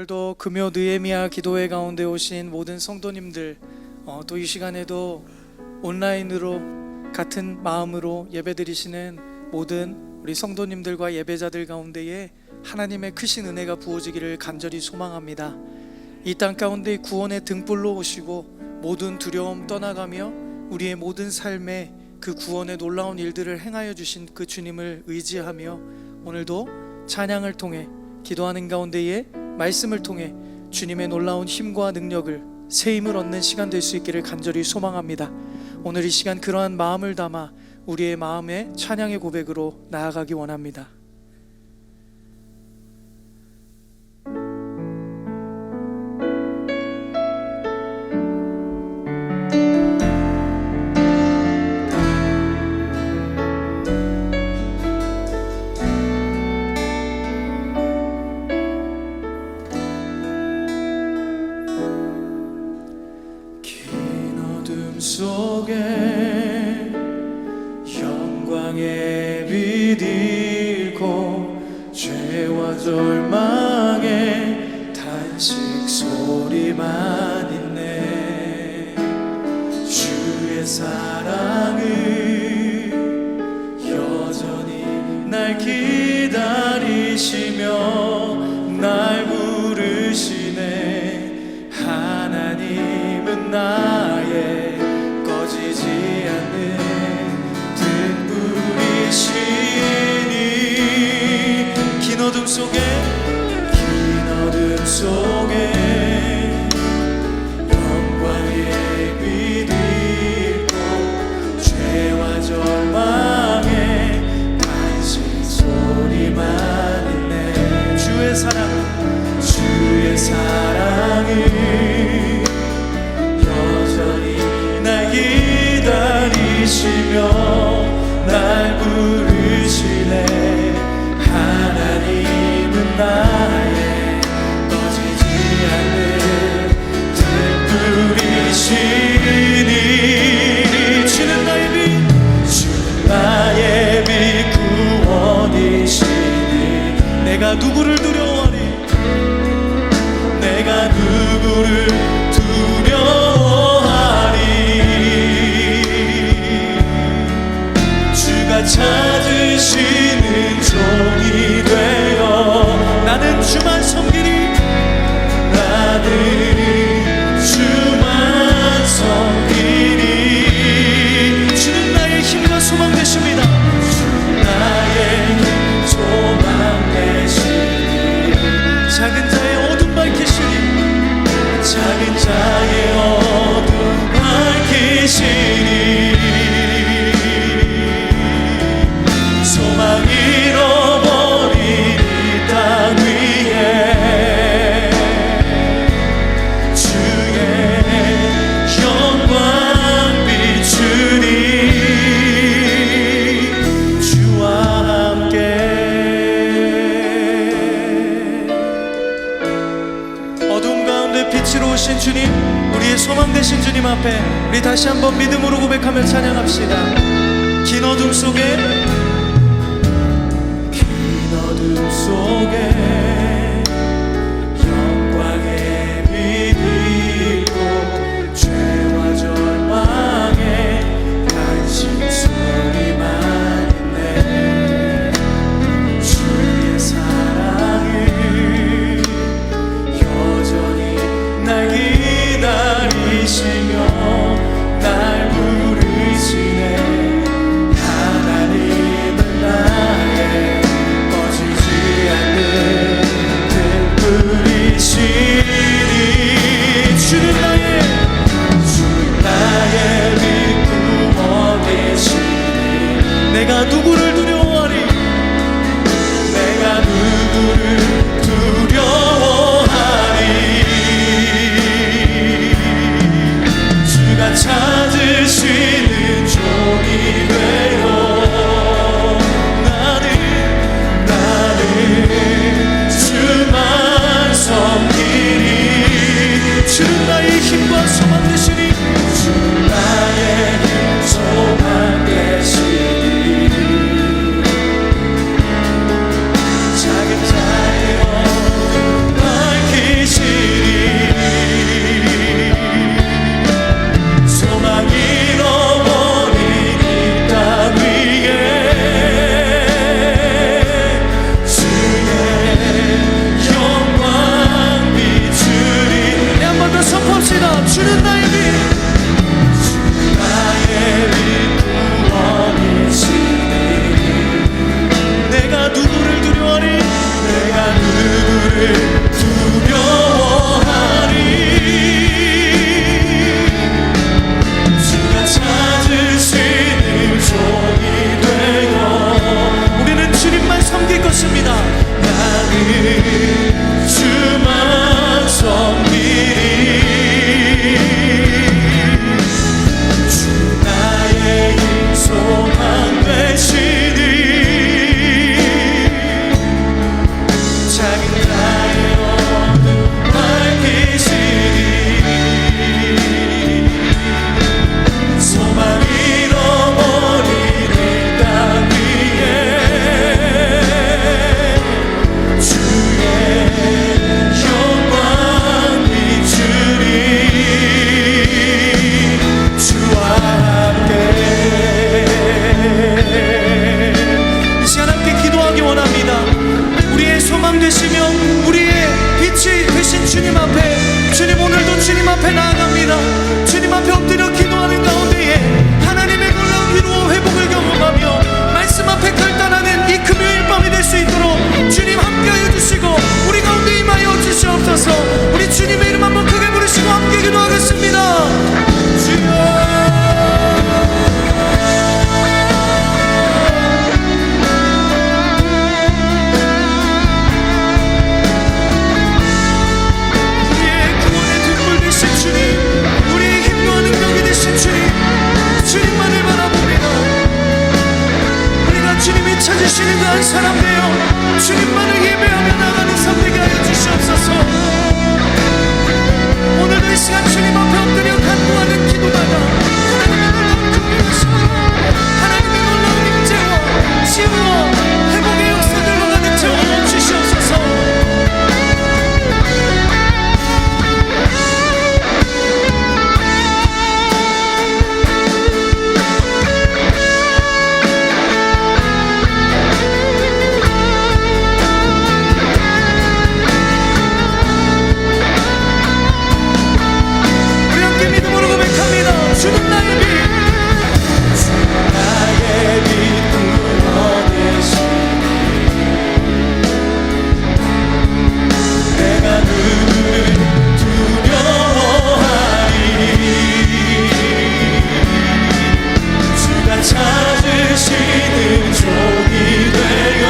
오늘도 금요 느헤미야 기도회 가운데 오신 모든 성도님들, 또 이 시간에도 온라인으로 같은 마음으로 예배드리시는 모든 우리 성도님들과 예배자들 가운데에 하나님의 크신 은혜가 부어지기를 간절히 소망합니다. 이 땅 가운데 구원의 등불로 오시고 모든 두려움 떠나가며 우리의 모든 삶에 그 구원의 놀라운 일들을 행하여 주신 그 주님을 의지하며 오늘도 찬양을 통해, 기도하는 가운데에 말씀을 통해 주님의 놀라운 힘과 능력을, 새 힘을 얻는 시간 될 수 있기를 간절히 소망합니다. 오늘 이 시간 그러한 마음을 담아 우리의 마음에 찬양의 고백으로 나아가기 원합니다. 속에 영광의 빛 잃고 죄와 절망의 탄식 소리만 있네. 주의 사랑은 여전히 날 기다리시며 날 부르시네. 하나님은 나의 긴 어둠 속에 영광의 빛 잃고 죄와 절망의 탄식 소리만 있네. 주의 사랑은 여전히 날 기다리시며 날 부르시네. 하나님은 나의 꺼지지 않는 등불이시니. 주는 나의 빛 구원이시니. 내가 누구를 두려워하리? 내가 누구를 두려워하리? 주가 찾으시는 종이 되어 나는 주만 섬기리. 나는 주만 섬기리. 주는 나의 힘과 소망 되십니다. 주는 나의 힘, 소망 되시니. 작은 자의 어둠 밝히시니. 작은 자의 어둠 밝히시니. 소망 잃어버린 이 땅 위에 주의 영광 비추니. 주와 함께 어두움 가운데 빛으로 오신 주님, 우리의 소망 되신 주님 앞에 우리 다시 한번 믿음으로 고백하며 찬양합시다. 긴 어둠 속에 영광의 빛 잃고 죄와 절망의 탄식 소리만 있네. 주의 사랑은 여전히 날 기다리시며 날 부르시네. 하나님은 나의 주는 나의 빛 구원이시니. 내가 누구를 두려워하리? 내가 누구를 두려워하리? 주가 찾으시는 종이 되어 나는 주만 섬기리. 주는 나의 힘과 소망 되시니. 주는 나의 힘, 소망 되시니. 찾으시는 그 한 사람 되어 주님만을 예배하며 나가는 삶 되게 하여 주시옵소서. 오늘도 이 시간 주님 앞에 엎드려 간구하는 기도마다 하나님의 놀라운 임재와 치유와 회복의 역사들로 가득 채워 주시옵소서. 주는 나의 빛, 나의 빛 불어내시니 내가 늘 두려워하리. 주가 찾으시는 종이 되어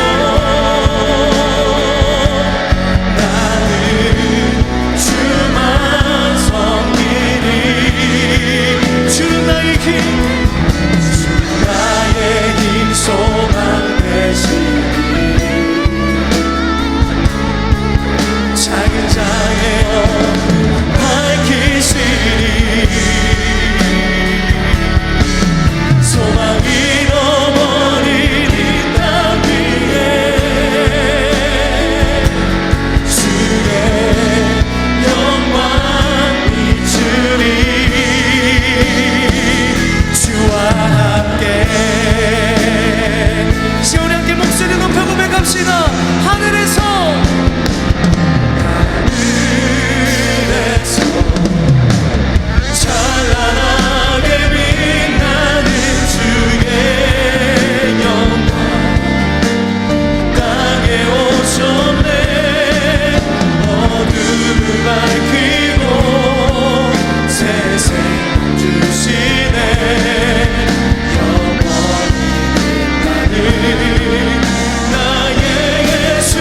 소망 되시니 작은 자의 어둠 밝히시니 소망 잃어버린 이 땅 위에 주의 영광 비추리. 주와 함께 시온에 함께 목소리 높여 고백합시다. 하늘에서 찬란하게 빛나는 주의 영광 땅에 오셨네. 어둠을 밝히고 세상 주시네. 영원히 빛나는 나의 예수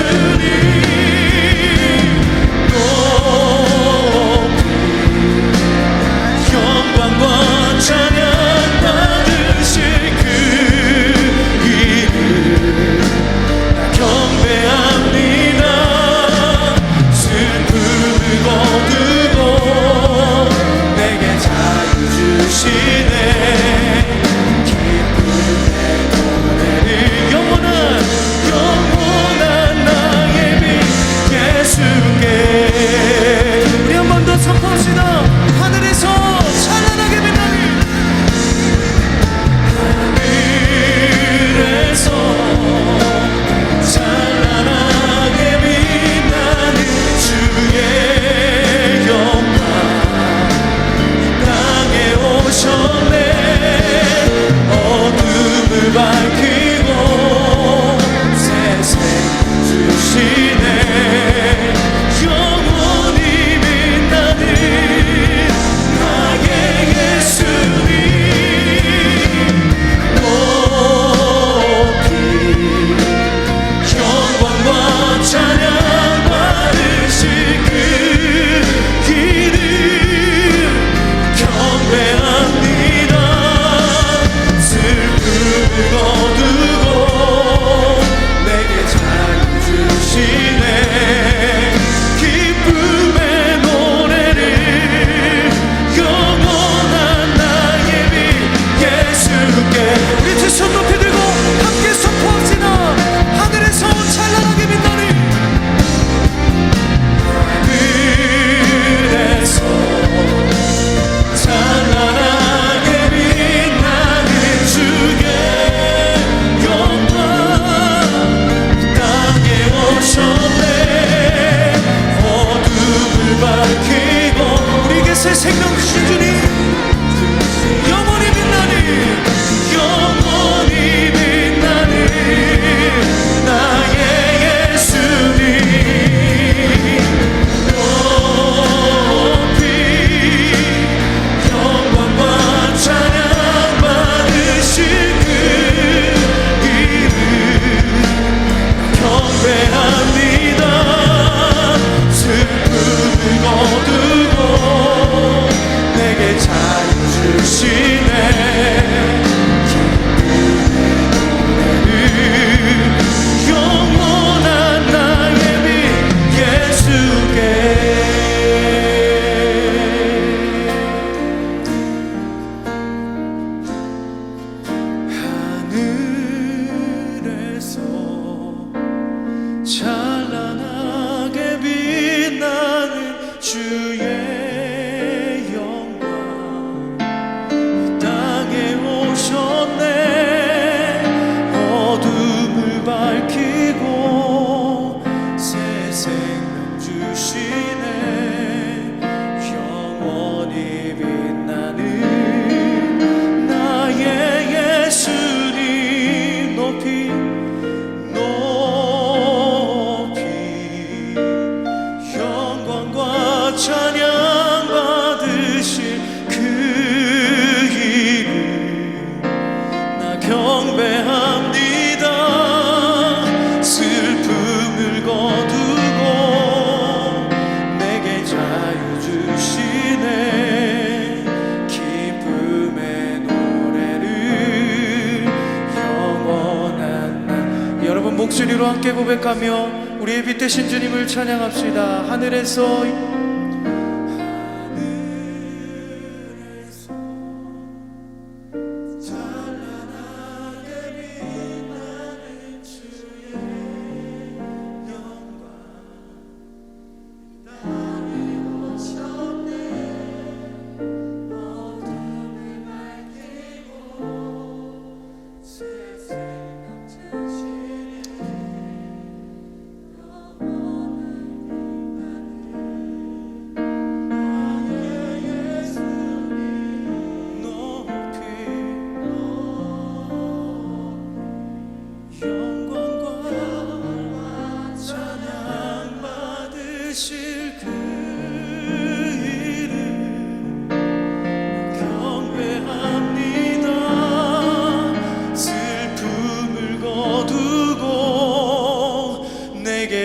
목소리로 함께 고백하며 우리의 빛 되신 주님을 찬양합시다. 하늘에서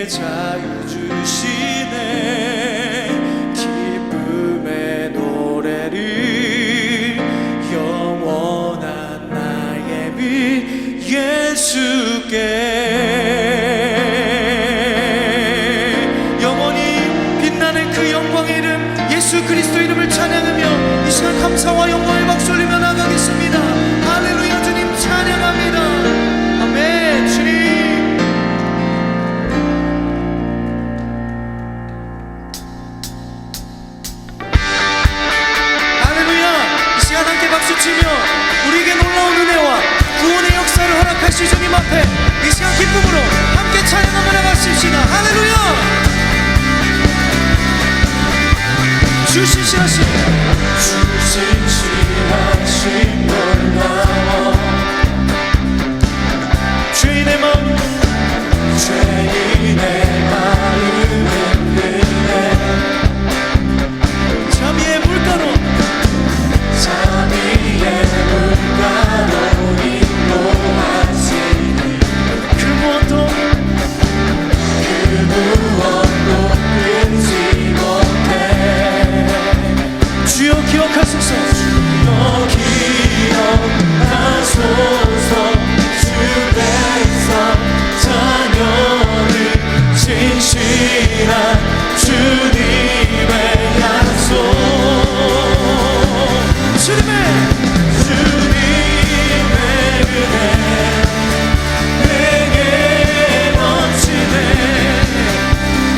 자유 주시네 기쁨의 노래를 영원한 나의 빛 예수께 영원히 빛나는 그 영광의 이름 예수 그리스도 이름을 찬양하며 이 시간 감사와 영광의 박수 올리며 나가겠습니다. 할렐루야. 주님 찬양합니다. 아멘. 주님 박수치며 우리에게 놀라운 은혜와 구원의 역사를 허락하실 주님 앞에 이 시간 기쁨으로 함께 찬양하며 나가십시다. 할렐루야. 주 신실하신 놀라워 죄인의 마음 자비의 물가로 그 무엇도 끊지 못해 주여 기억하소서 주여 기억하소서 주 백성 자녀를 진실한 주님의 약속 주님의 은혜 내게 넘치네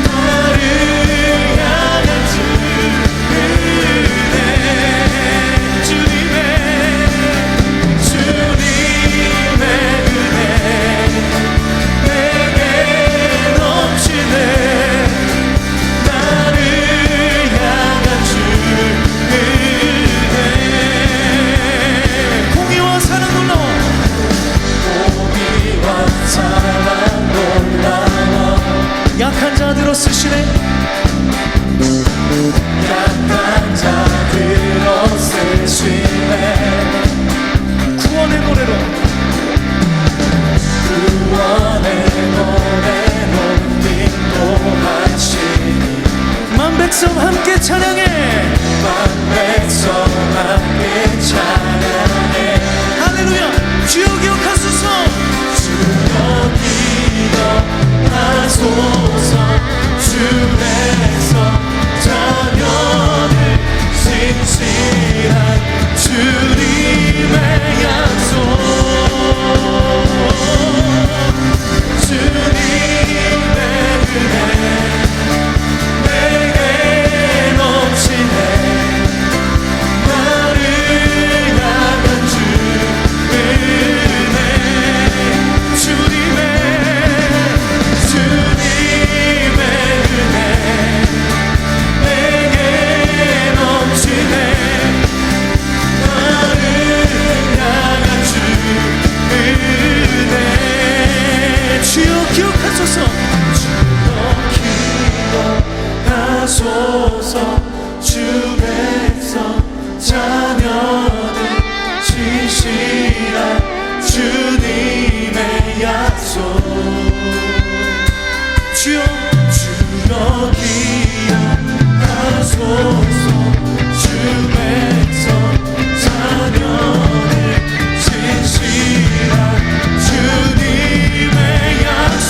나를 향한 주 은혜 주님의 은혜 내게 넘치네 나를 향한 주 은혜 공의와 사랑 놀라워 약한 자들로 쓰시네 약한 자들로 쓰시네 구원의 노래로 인도하시니 만 백성 함께 찬양해 만 백성 함께 찬양해 할렐루야. 주여 기억하소서 주여 기억하소서 주 백성 자녀를 진실한 주님의 약속 주님의 은혜 내게 넘치네 나를 향한 주 은혜 주님의 은혜 내게 넘치네 나를 향한 주 은혜 주여 기억하소서 주여 기억하소서 주 백성 자녀들 진실한 주님의 약속 주여 기억하소서 주 백성 자녀들 진실한 주님의 약속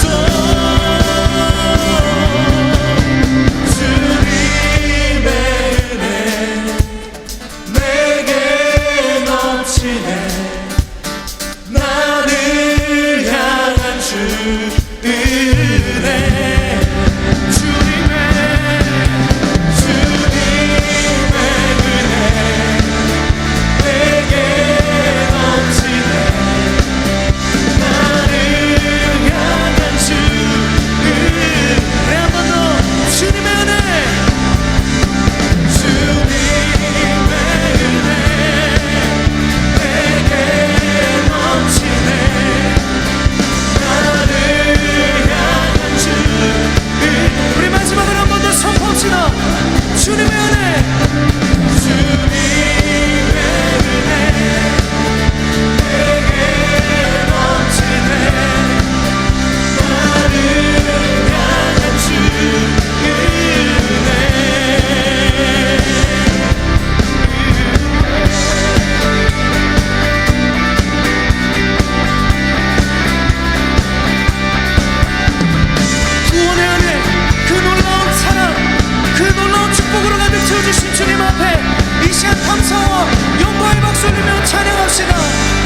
되신 주님 앞에 이 시간 감사와 영광의 박수 올리며 찬양합시다.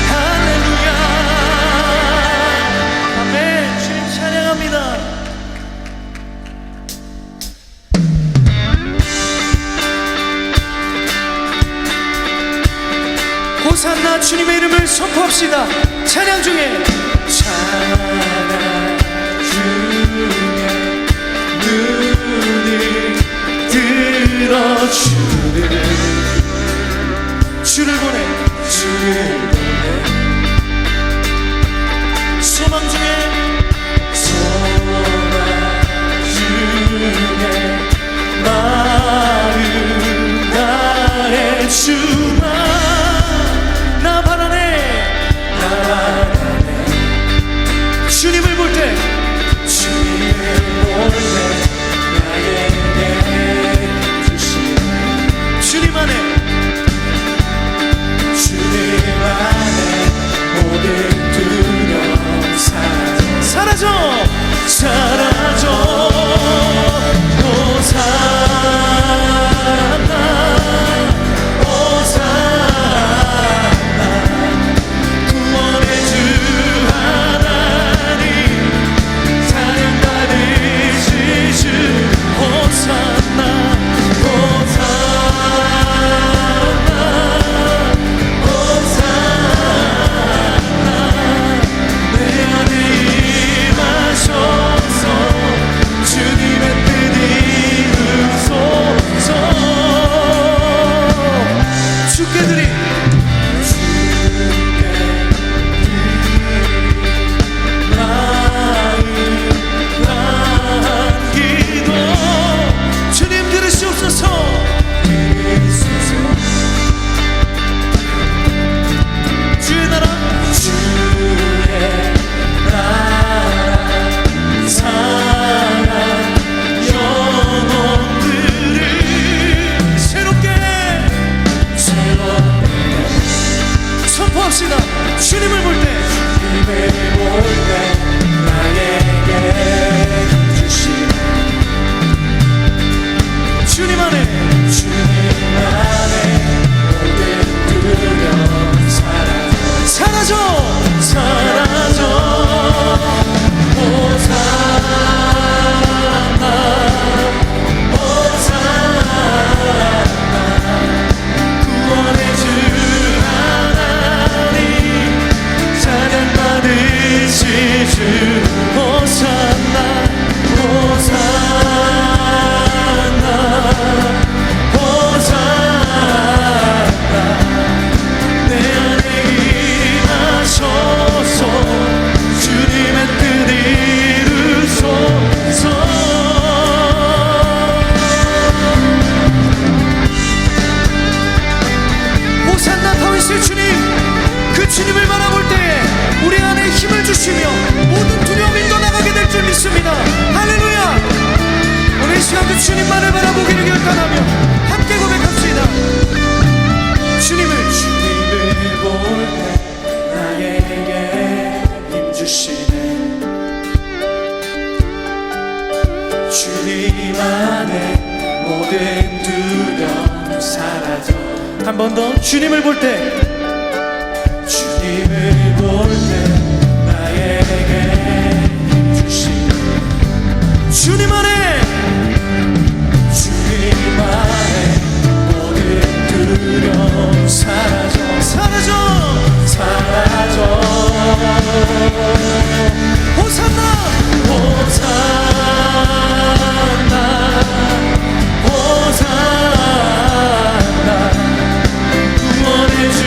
할렐루야. 아멘. 주님 찬양합니다. 호산나 주님의 이름을 선포합시다. 찬양 중에 찬양 중에 눈을 들어주는 주를 보내 소망 중에 마음 다해 주만 주님을 볼 때 나에게 주신 주님 안에 모든 두려움 사라져 주님을 볼 때 나에게 주신 주님 안에 모든 두려움 사라져 주님을 바라볼 때에 우리 안에 힘을 주시며 모든 두려움이 떠나가게 될 줄 믿습니다. 할렐루야. 오늘 이 시간도 주님만을 바라보기를 결단하며 함께 고백합시다. 주님을 볼 때 나에게 힘 주시네 주님 안에 모든 두려움 사라져. 한 번 더. 주님을 볼 때 주님을 볼 때 나에게 주신 주님 안에 모든 두려움 사라져 호산나 구원의 주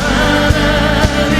하나님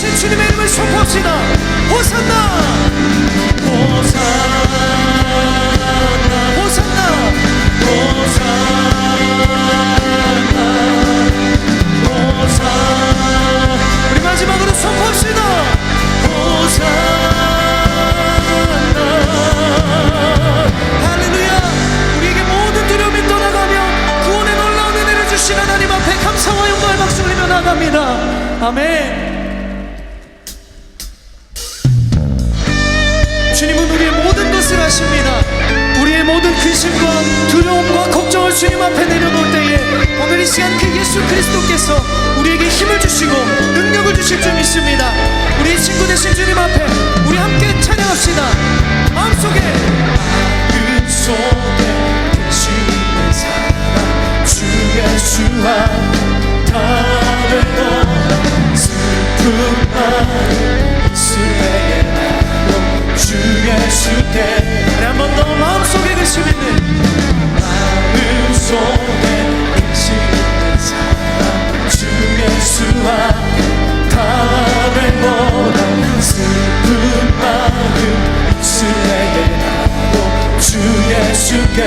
오신 주님의 이름을 선포합시다. 호산나 호산나 호산나 호산나 호산나. 우리 마지막으로 선포합시다. 호산나. 할렐루야. 우리에게 모든 두려움이 떠나가며 구원의 놀라운 은혜를 주신 하나님 앞에 감사와 영광을 박수 올리며 나갑니다. 아멘. 주님은 우리의 모든 것을 아십니다. 우리의 모든 근심과 두려움과 걱정을 주님 앞에 내려놓을 때에 오늘 이 시간 그 예수 그리스도께서 우리에게 힘을 주시고 능력을 주실 줄 믿습니다. 우리 친구 되신 주님 앞에 우리 함께 찬양합시다. 마음속에 계시는 사랑 주 예수와 다 되고 슬픈 마음 있을 때에 나도 주 예수께 한 번 더 마음속에 계시는 마음속에 계시는 사랑 주 예수와 다 되고 슬픈 마음 있을 때에 나도 주 예수께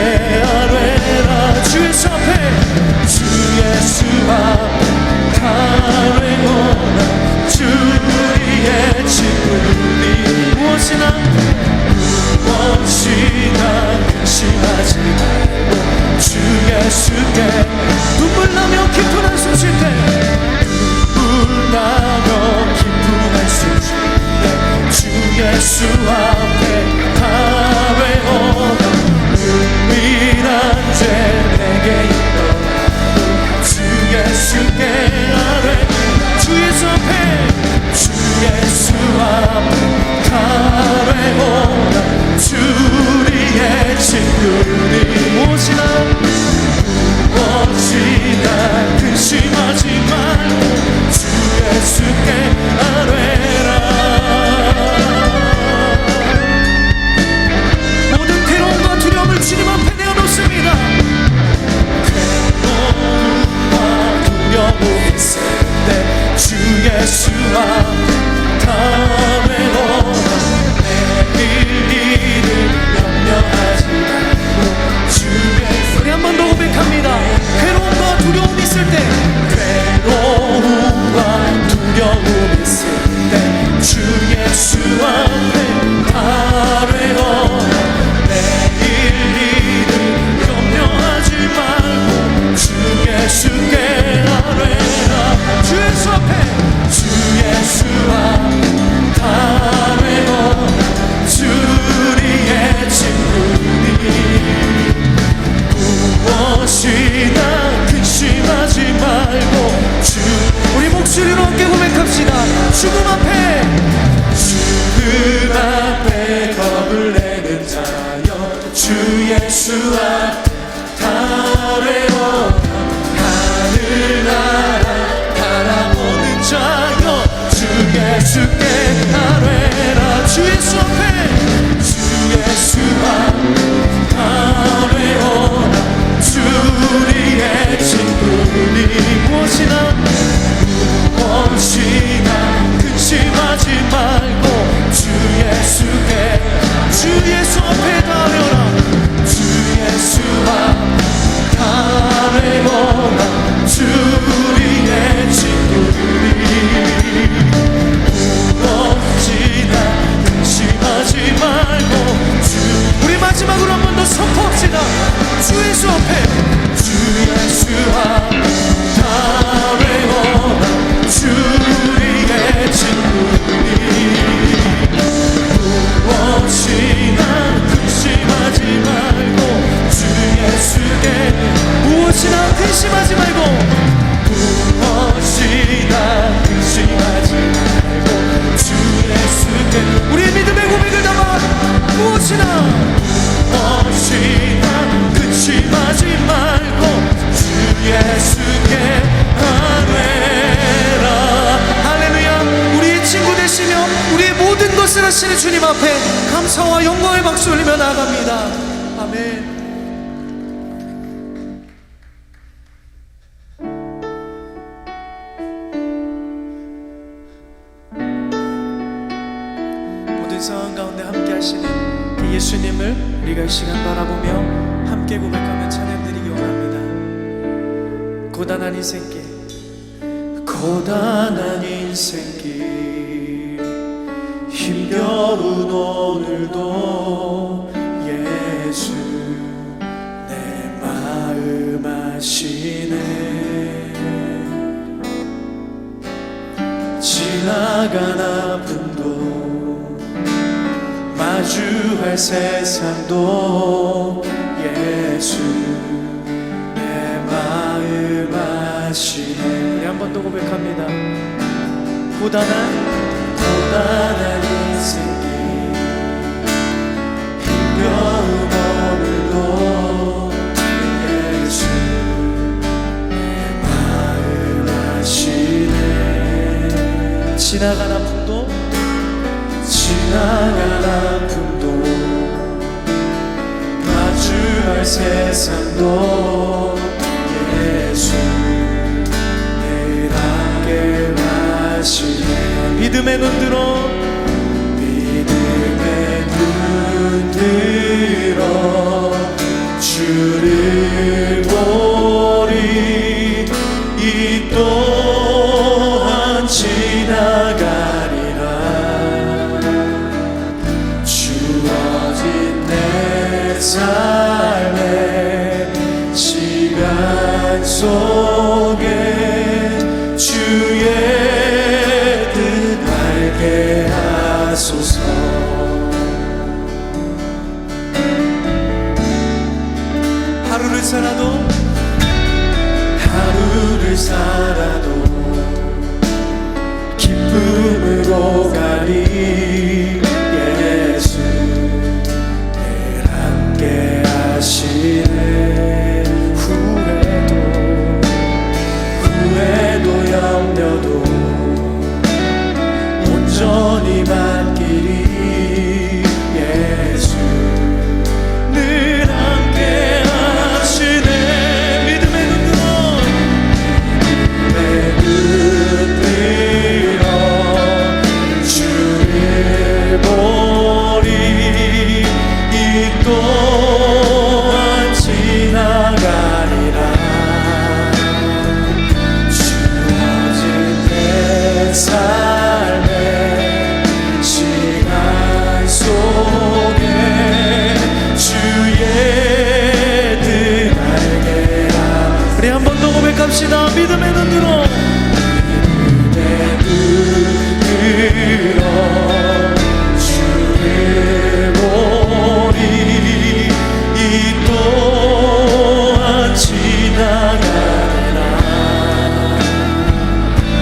아뢰라. 주 예수 앞에 주 예수와 가래오나 주의 친구니 무엇이나 근심하지 말고 주 예수께 눈물 나며 깊은 한숨 쉴 때 눈물 나며 깊은 한숨 쉴 때 주 예수 앞에 다 외워라. 은밀한 죄 내게 있더라도 주 예수께 아뢰. 주 예수 앞에 주 예수 앞에 다 외워라. 주리의 친구니 무엇이나 근심하지 말고 주 예수께 아뢰라. 모든 괴로움과 두려움을 주님 앞에 내어놓습니다. 괴로움과 두려움 있을 때 주 예수와 다 외워라. 일을 염려하지 말고 주의. 우리 한 번 더 고백합니다. 괴로움과 두려움 있을 때 괴로움과 두려움 있을 때 주 예수 앞에 다 외워라. 내일 일을 염려하지 말고 주 예수께 아뢰라. 주 예수 앞에 주 예수 앞에 다 외워라. 주리의 친구니 무엇이나 근심하지 말고 주. 우리 목소리로 함께 고백합시다. 죽음 앞에 겁을 내는 자여 주 예수 앞에 다 외워라. 하늘나라 바라보는 자여 주 예수께 아뢰라. 주 예수 앞에 주 예수 앞에 다 외워라. 주리의 친구니 무엇이나 근심하지 말고 주 예수께 주 예수 앞에 다 외워라. 주 예수 앞에 다 외워라. 주리의 친구니 근심하지 말고 주. 우리 마지막으로 한 번 더 선포합시다. 주 예수 앞에 주 예수 앞에 다 외워라. 주리의 친구니 무엇이나 근심하지 말고 주 예수께 무엇이나 근심하지 말고 무엇이나 근심하지 말고 주 예수께. 우리의 믿음의 고백을 담아 무엇이나 근심하지 말고 주 예수께 아뢰라. 할렐루야. 우리의 친구 되시며 우리의 모든 것을 하시는 주님 앞에 감사와 영광의 박수 올리며 나아갑니다. 아멘. 모든 상황 가운데 함께 하시는 그 예수님을 우리가 이 시간 바라보며 함께 고백하며 찬양드리기 원합니다. 고단한 인생길, 고단한 인생길, 힘겨운 오늘도 예수 내 마음 아시네. 지나간 아픔도 마주할 세상도 예수 내 마음 아시네. 우리 한 번 더 고백합니다. 고단한 인생길, 힘겨운 오늘도 예수 내 마음 아시네. 지나간 아픔도 마주할 세상도 예수 늘 함께 하시네. 믿음의 눈 들어 주를 보리. 이 또한 지나가리라. 주어진 내 삶의 시간 속에 주의 뜻 알게 하소서. 하루를 살아도 기쁨으로 가리. 예수 늘 함께 하시네. 후회도 염려도 온전히 맡기리. 예수 늘 함께 하시네. 믿음의 눈 들어 주를 보리. 이 또한 지나가리라. 주어진 내 삶의 시간 속에 주의 뜻 알게 하라. 우리 한 번 더 고백합시다. 믿음의 눈 들어 주를 보리. 이 또한 지나가리라.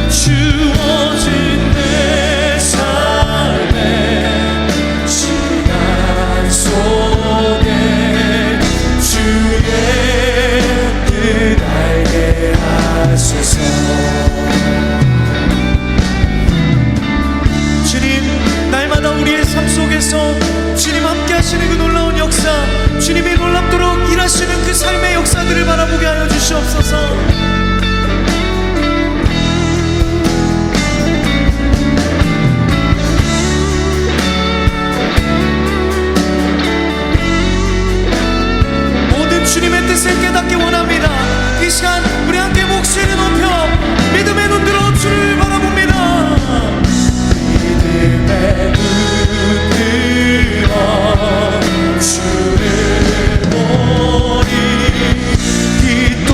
주어진 내 삶의 시간 속에 주의 뜻 알게 하소서. 주님, 날마다 우리의 삶 속에서 주님 함께 하시는 그 놀라운 역사, 주님이 놀랍도록 일하시는 그 삶의 역사들을 바라보게 하여 주시옵소서. 모든 주님의 뜻을 깨닫기 원합니다. 이 시간 우리 함께 목소리를 높여 믿음의 눈 들어 주를 바라봅니다. 믿음의 눈 들어 주를 보리. 이 또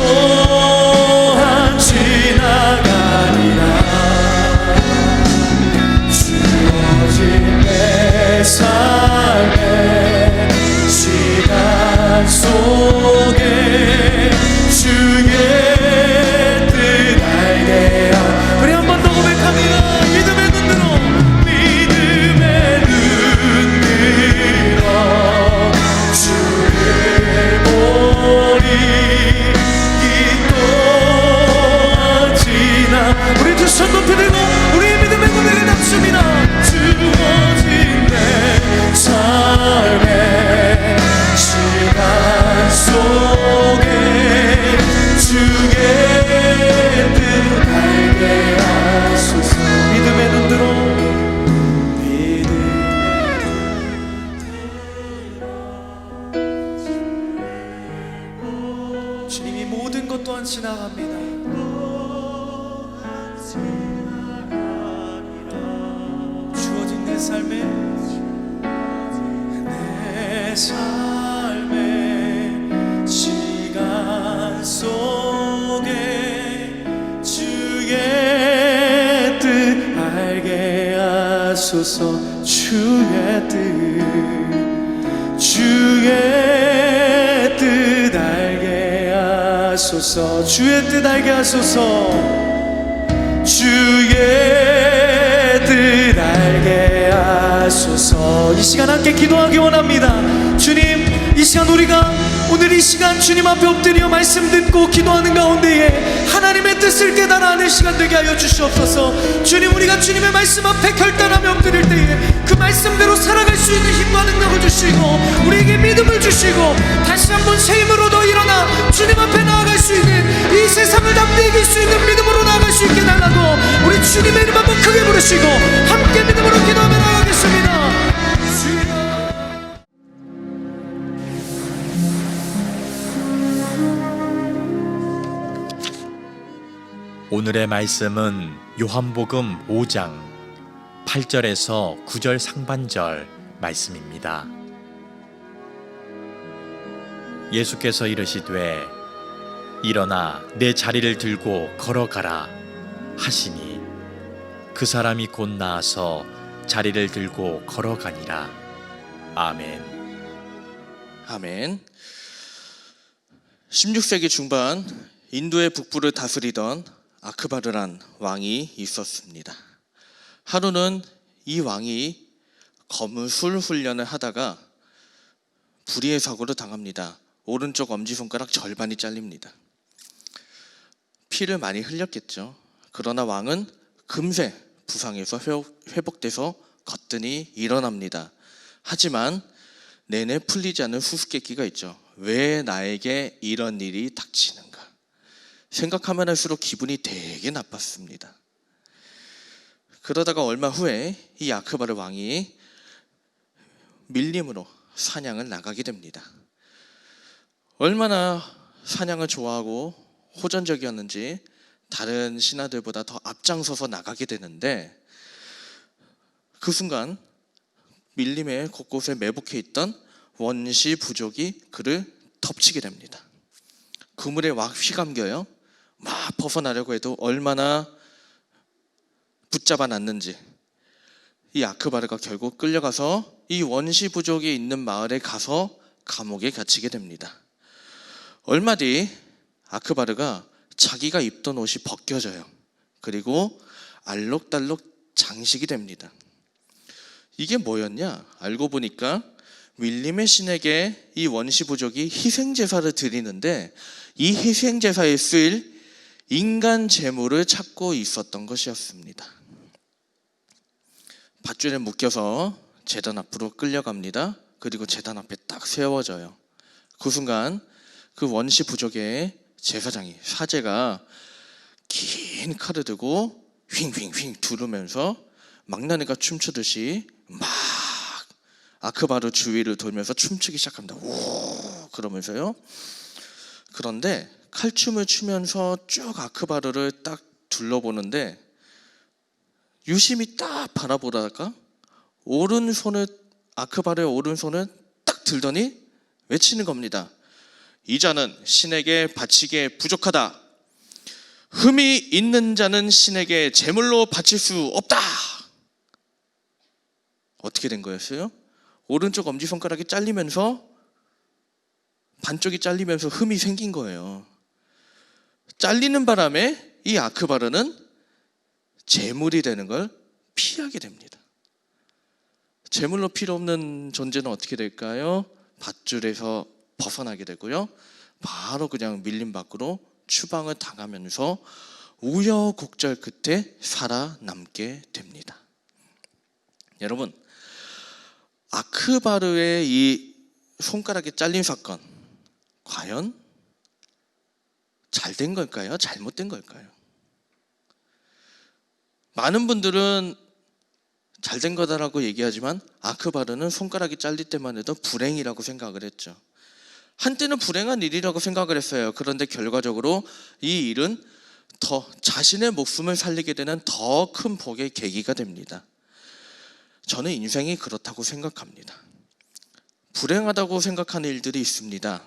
내 삶의 시간 속에 주의 뜻 알게 하소서. 주의 뜻 알게 하소서. 주의 뜻 알게 하소서. 주의 뜻 알게 하소서. 이 시간 함께 기도하기 원합니다. 주님, 이 시간 우리가 오늘 이 시간 주님 앞에 엎드려 말씀 듣고 기도하는 가운데에 하나님의 뜻을 깨달아하는 시간 되게 하여 주시옵소서. 주님, 우리가 주님의 말씀 앞에 결단하며 엎드릴 때에 그 말씀대로 살아갈 수 있는 힘과 능력을 주시고 우리에게 믿음을 주시고 다시 한번 새 힘으로 더 일어나 주님 앞에 나아갈 수 있는, 이 세상을 담대 이길 수 있는 믿음으로 나아갈 수 있게 달라고 우리 주님의 이름 한번 크게 부르시고 함께 믿음으로 기도하며 나아가겠습니다. 오늘의 말씀은 요한복음 5장 8절에서 9절 상반절 말씀입니다. 예수께서 이르시되 일어나 내 자리를 들고 걸어가라 하시니 그 사람이 곧 나아서 자리를 들고 걸어가니라. 아멘. 아멘. 16세기 중반 인도의 북부를 다스리던 아크바르란 왕이 있었습니다. 하루는 이 왕이 검술 훈련을 하다가 불의의 사고를 당합니다. 오른쪽 엄지손가락 절반이 잘립니다. 피를 많이 흘렸겠죠. 그러나 왕은 금세 부상에서 회복돼서 거뜬히 일어납니다. 하지만 내내 풀리지 않은 수수께끼가 있죠. 왜 나에게 이런 일이 닥치는가? 생각하면 할수록 기분이 되게 나빴습니다. 그러다가 얼마 후에 이 아크바르 왕이 밀림으로 사냥을 나가게 됩니다. 얼마나 사냥을 좋아하고 호전적이었는지 다른 신하들보다 더 앞장서서 나가게 되는데, 그 순간 밀림의 곳곳에 매복해 있던 원시 부족이 그를 덮치게 됩니다. 그물에 막 휘감겨요. 막 벗어나려고 해도 얼마나 붙잡아 놨는지 이 아크바르가 결국 끌려가서 이 원시 부족이 있는 마을에 가서 감옥에 갇히게 됩니다. 얼마 뒤 아크바르가 자기가 입던 옷이 벗겨져요. 그리고 알록달록 장식이 됩니다. 이게 뭐였냐? 알고 보니까 밀림의 신에게 이 원시 부족이 희생제사를 드리는데 이 희생제사에 쓰일 인간 제물을 찾고 있었던 것이었습니다. 밧줄에 묶여서 제단 앞으로 끌려갑니다. 그리고 제단 앞에 딱 세워져요. 그 순간 그 원시 부족의 제사장이, 사제가 긴 칼을 들고 휑휑휑 두르면서 망나니가 춤추듯이 막 아크바르 주위를 돌면서 춤추기 시작합니다. 오 그러면서요. 그런데 칼춤을 추면서 쭉 아크바르를 딱 둘러보는데 유심히 딱 바라보다가 아크바르의 오른손을 딱 들더니 외치는 겁니다. 이 자는 신에게 바치기에 부족하다. 흠이 있는 자는 신에게 제물로 바칠 수 없다. 어떻게 된 거였어요? 오른쪽 엄지손가락이 잘리면서 반쪽이 잘리면서 흠이 생긴 거예요. 잘리는 바람에 이 아크바르는 제물이 되는 걸 피하게 됩니다. 제물로 필요 없는 존재는 어떻게 될까요? 밧줄에서 벗어나게 되고요. 바로 그냥 밀림 밖으로 추방을 당하면서 우여곡절 끝에 살아남게 됩니다. 여러분, 아크바르의 이 손가락이 잘린 사건, 과연 잘된 걸까요? 잘못된 걸까요? 많은 분들은 잘된 거다라고 얘기하지만 아크바르는 손가락이 잘릴 때만 해도 불행이라고 생각을 했죠. 한때는 불행한 일이라고 생각을 했어요. 그런데 결과적으로 이 일은 더 자신의 목숨을 살리게 되는 더 큰 복의 계기가 됩니다. 저는 인생이 그렇다고 생각합니다. 불행하다고 생각하는 일들이 있습니다.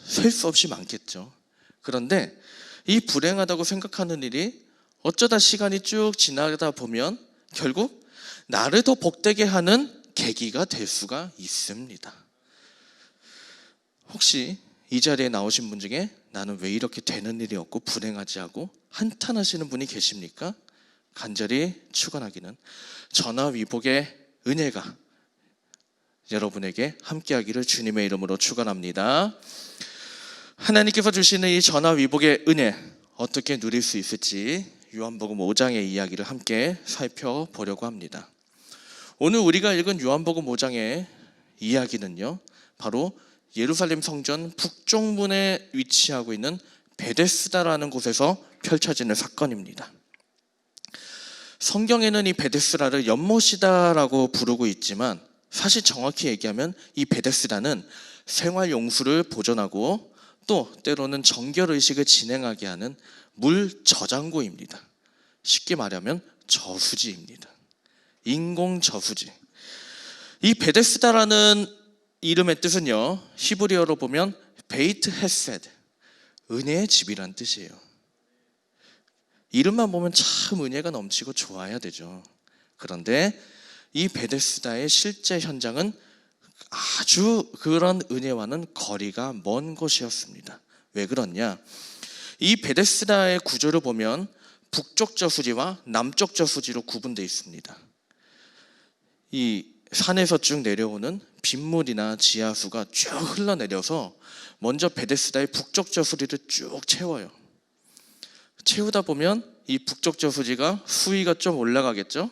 셀 수 없이 많겠죠. 그런데 이 불행하다고 생각하는 일이 어쩌다 시간이 쭉 지나다 보면 결국 나를 더 복되게 하는 계기가 될 수가 있습니다. 혹시 이 자리에 나오신 분 중에 나는 왜 이렇게 되는 일이 없고 불행하지 하고 한탄하시는 분이 계십니까? 간절히 축원하기는 전화위복의 은혜가 여러분에게 함께하기를 주님의 이름으로 축원합니다. 하나님께서 주시는 이 전화위복의 은혜 어떻게 누릴 수 있을지 요한복음 5장의 이야기를 함께 살펴보려고 합니다. 오늘 우리가 읽은 요한복음 5장의 이야기는요, 바로 예루살렘 성전 북쪽문에 위치하고 있는 베데스다라는 곳에서 펼쳐지는 사건입니다. 성경에는 이 베데스다를 연못이다라고 부르고 있지만 사실 정확히 얘기하면 이 베데스다는 생활용수를 보존하고 또 때로는 정결의식을 진행하게 하는 물 저장고입니다. 쉽게 말하면 저수지입니다. 인공 저수지. 이 베데스다라는 이름의 뜻은요, 히브리어로 보면 베이트 헤세드, 은혜의 집이란 뜻이에요. 이름만 보면 참 은혜가 넘치고 좋아야 되죠. 그런데 이 베데스다의 실제 현장은 아주 그런 은혜와는 거리가 먼 곳이었습니다. 왜 그렇냐? 이 베데스다의 구조를 보면 북쪽 저수지와 남쪽 저수지로 구분되어 있습니다. 이 산에서 쭉 내려오는 빗물이나 지하수가 쭉 흘러내려서 먼저 베데스다의 북쪽 저수지를 쭉 채워요. 채우다 보면 이 북쪽 저수지가 수위가 좀 올라가겠죠?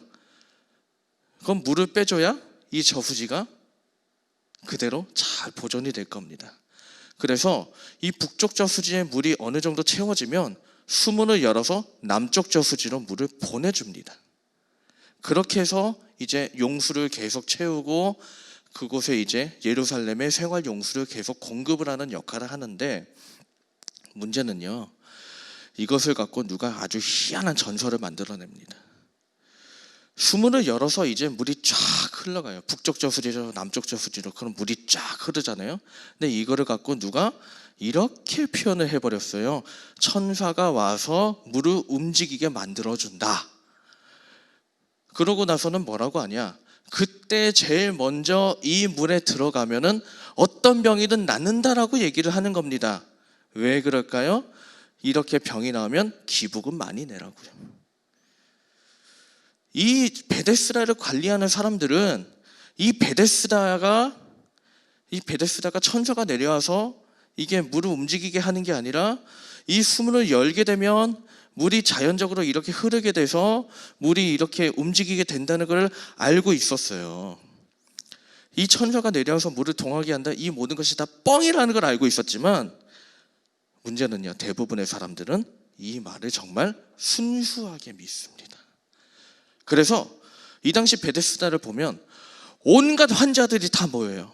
그럼 물을 빼줘야 이 저수지가 그대로 잘 보존이 될 겁니다. 그래서 이 북쪽 저수지의 물이 어느 정도 채워지면 수문을 열어서 남쪽 저수지로 물을 보내줍니다. 그렇게 해서 이제 용수를 계속 채우고 그곳에 이제 예루살렘의 생활 용수를 계속 공급을 하는 역할을 하는데, 문제는요, 이것을 갖고 누가 아주 희한한 전설을 만들어냅니다. 수문을 열어서 이제 물이 쫙 흘러가요. 북쪽 저수지로 남쪽 저수지로. 그럼 물이 쫙 흐르잖아요. 근데 이거를 갖고 누가 이렇게 표현을 해버렸어요. 천사가 와서 물을 움직이게 만들어준다. 그러고 나서는 뭐라고 하냐? 그때 제일 먼저 이 물에 들어가면은 어떤 병이든 낫는다라고 얘기를 하는 겁니다. 왜 그럴까요? 이렇게 병이 나오면 기부금 많이 내라고요. 이 베데스다를 관리하는 사람들은 이 베데스다가 천사가 내려와서 이게 물을 움직이게 하는 게 아니라 이 수문을 열게 되면 물이 자연적으로 이렇게 흐르게 돼서 물이 이렇게 움직이게 된다는 걸 알고 있었어요. 이 천사가 내려와서 물을 동하게 한다, 이 모든 것이 다 뻥이라는 걸 알고 있었지만 문제는요, 대부분의 사람들은 이 말을 정말 순수하게 믿습니다. 그래서 이 당시 베데스다를 보면 온갖 환자들이 다 모여요.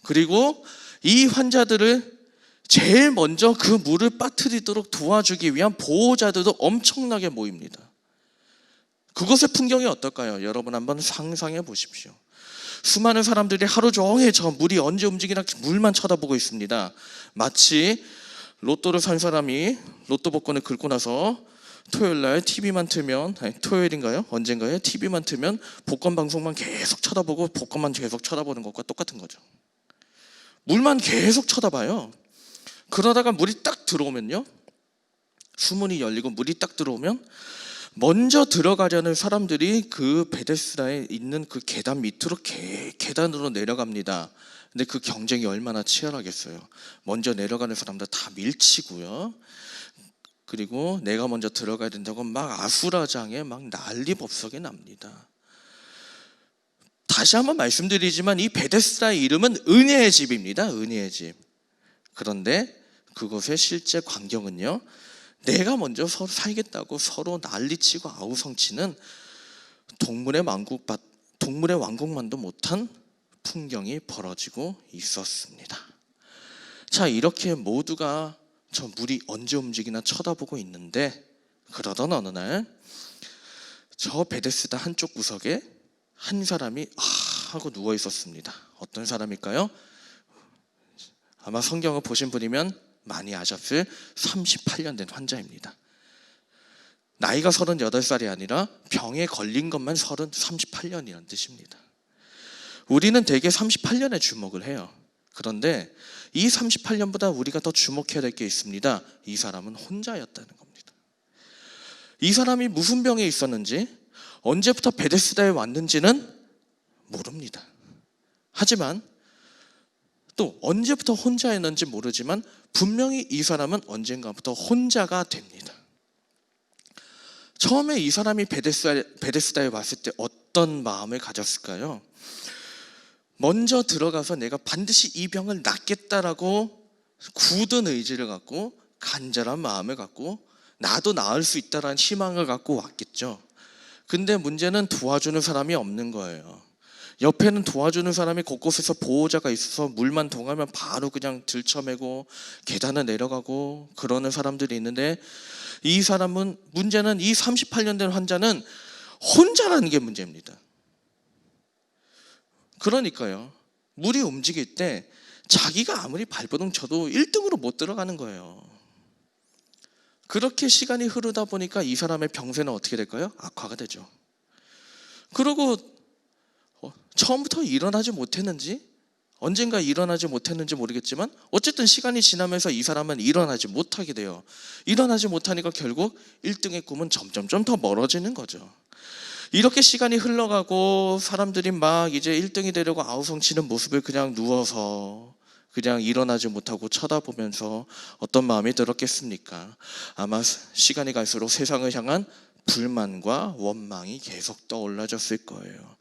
그리고 이 환자들을 제일 먼저 그 물을 빠뜨리도록 도와주기 위한 보호자들도 엄청나게 모입니다. 그곳의 풍경이 어떨까요? 여러분 한번 상상해 보십시오. 수많은 사람들이 하루 종일 저 물이 언제 움직이나 물만 쳐다보고 있습니다. 마치 로또를 산 사람이 로또 복권을 긁고 나서 토요일날 TV만 틀면, 토요일인가요? 언젠가요? TV만 틀면 복권 방송만 계속 쳐다보고 복권만 계속 쳐다보는 것과 똑같은 거죠. 물만 계속 쳐다봐요. 그러다가 물이 딱 들어오면요, 수문이 열리고 물이 딱 들어오면 먼저 들어가려는 사람들이 그 베데스다에 있는 그 계단 밑으로 계단으로 내려갑니다. 근데 그 경쟁이 얼마나 치열하겠어요. 먼저 내려가는 사람들 다 밀치고요. 그리고 내가 먼저 들어가야 된다고 막 아수라장에 막 난리법석이 납니다. 다시 한번 말씀드리지만 이 베데스다의 이름은 은혜의 집입니다. 은혜의 집. 그런데 그곳의 실제 광경은요, 내가 먼저 서로 살겠다고 서로 난리치고 아우성치는 동물의 왕국만도 못한 풍경이 벌어지고 있었습니다. 자, 이렇게 모두가 저 물이 언제 움직이나 쳐다보고 있는데, 그러던 어느 날 저 베데스다 한쪽 구석에 한 사람이 하고 누워 있었습니다. 어떤 사람일까요? 아마 성경을 보신 분이면 많이 아셨을 38년 된 환자입니다. 나이가 38살이 아니라 병에 걸린 것만 38년이라는 뜻입니다. 우리는 대개 38년에 주목을 해요. 그런데 이 38년보다 우리가 더 주목해야 될 게 있습니다. 이 사람은 혼자였다는 겁니다. 이 사람이 무슨 병에 있었는지, 언제부터 베데스다에 왔는지는 모릅니다. 하지만 또 언제부터 혼자였는지 모르지만 분명히 이 사람은 언젠가부터 혼자가 됩니다. 처음에 이 사람이 베데스다에 왔을 때 어떤 마음을 가졌을까요? 먼저 들어가서 내가 반드시 이 병을 낫겠다라고 굳은 의지를 갖고 간절한 마음을 갖고 나도 나을 수 있다라는 희망을 갖고 왔겠죠. 근데 문제는 도와주는 사람이 없는 거예요. 옆에는 도와주는 사람이 곳곳에서 보호자가 있어서 물만 동하면 바로 그냥 들쳐매고 계단을 내려가고 그러는 사람들이 있는데, 이 사람은, 문제는 이 38년 된 환자는 혼자라는 게 문제입니다. 그러니까요, 물이 움직일 때 자기가 아무리 발버둥 쳐도 1등으로 못 들어가는 거예요. 그렇게 시간이 흐르다 보니까 이 사람의 병세는 어떻게 될까요? 악화가 되죠. 그리고 처음부터 일어나지 못했는지, 언젠가 일어나지 못했는지 모르겠지만 어쨌든 시간이 지나면서 이 사람은 일어나지 못하게 돼요. 일어나지 못하니까 결국 1등의 꿈은 점점점 더 멀어지는 거죠. 이렇게 시간이 흘러가고 사람들이 막 이제 1등이 되려고 아우성치는 모습을 그냥 누워서 그냥 일어나지 못하고 쳐다보면서 어떤 마음이 들었겠습니까? 아마 시간이 갈수록 세상을 향한 불만과 원망이 계속 떠올라졌을 거예요.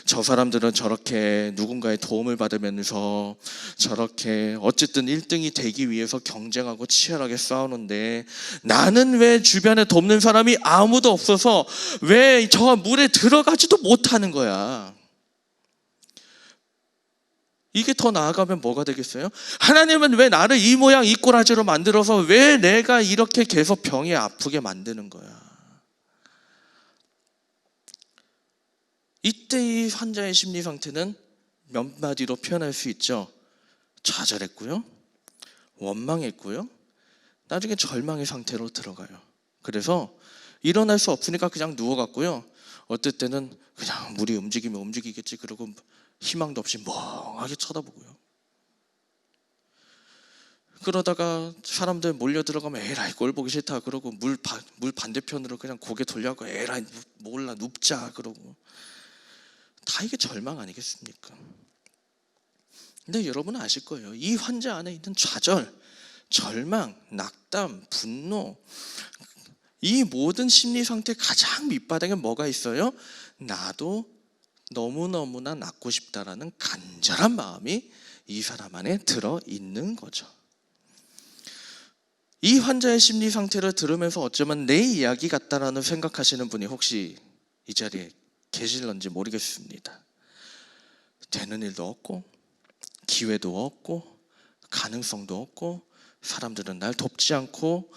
저 사람들은 저렇게 누군가의 도움을 받으면서 저렇게 어쨌든 1등이 되기 위해서 경쟁하고 치열하게 싸우는데, 나는 왜 주변에 돕는 사람이 아무도 없어서 왜 저 물에 들어가지도 못하는 거야. 이게 더 나아가면 뭐가 되겠어요? 하나님은 왜 나를 이 모양 이 꼬라지로 만들어서 왜 내가 이렇게 계속 병에 아프게 만드는 거야? 이때 이 환자의 심리 상태는 몇 마디로 표현할 수 있죠. 좌절했고요, 원망했고요, 나중에 절망의 상태로 들어가요. 그래서 일어날 수 없으니까 그냥 누워갔고요, 어떨 때는 그냥 물이 움직이면 움직이겠지 그러고 희망도 없이 멍하게 쳐다보고요. 그러다가 사람들 몰려 들어가면 에라이 꼴 보기 싫다 그러고 물 반대편으로 그냥 고개 돌려고 에라이 몰라 눕자 그러고, 다 이게 절망 아니겠습니까? 근데 여러분은 아실 거예요. 이 환자 안에 있는 좌절, 절망, 낙담, 분노, 이 모든 심리 상태 가장 밑바닥에 뭐가 있어요? 나도 너무너무나 낫고 싶다라는 간절한 마음이 이 사람 안에 들어있는 거죠. 이 환자의 심리 상태를 들으면서 어쩌면 내 이야기 같다라는 생각하시는 분이 혹시 이 자리에 계실런지 모르겠습니다. 되는 일도 없고 기회도 없고 가능성도 없고 사람들은 날 돕지 않고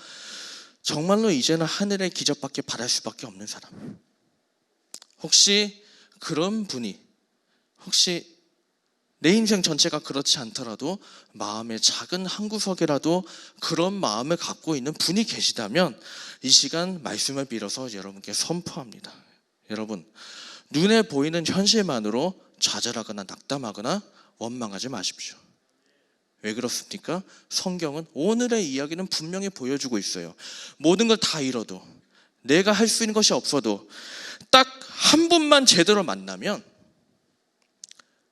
정말로 이제는 하늘의 기적밖에 바랄 수밖에 없는 사람, 혹시 그런 분이, 혹시 내 인생 전체가 그렇지 않더라도 마음의 작은 한 구석이라도 그런 마음을 갖고 있는 분이 계시다면 이 시간 말씀을 빌어서 여러분께 선포합니다. 여러분, 눈에 보이는 현실만으로 좌절하거나 낙담하거나 원망하지 마십시오. 왜 그렇습니까? 성경은 오늘의 이야기는 분명히 보여주고 있어요. 모든 걸 다 잃어도, 내가 할 수 있는 것이 없어도 딱 한 분만 제대로 만나면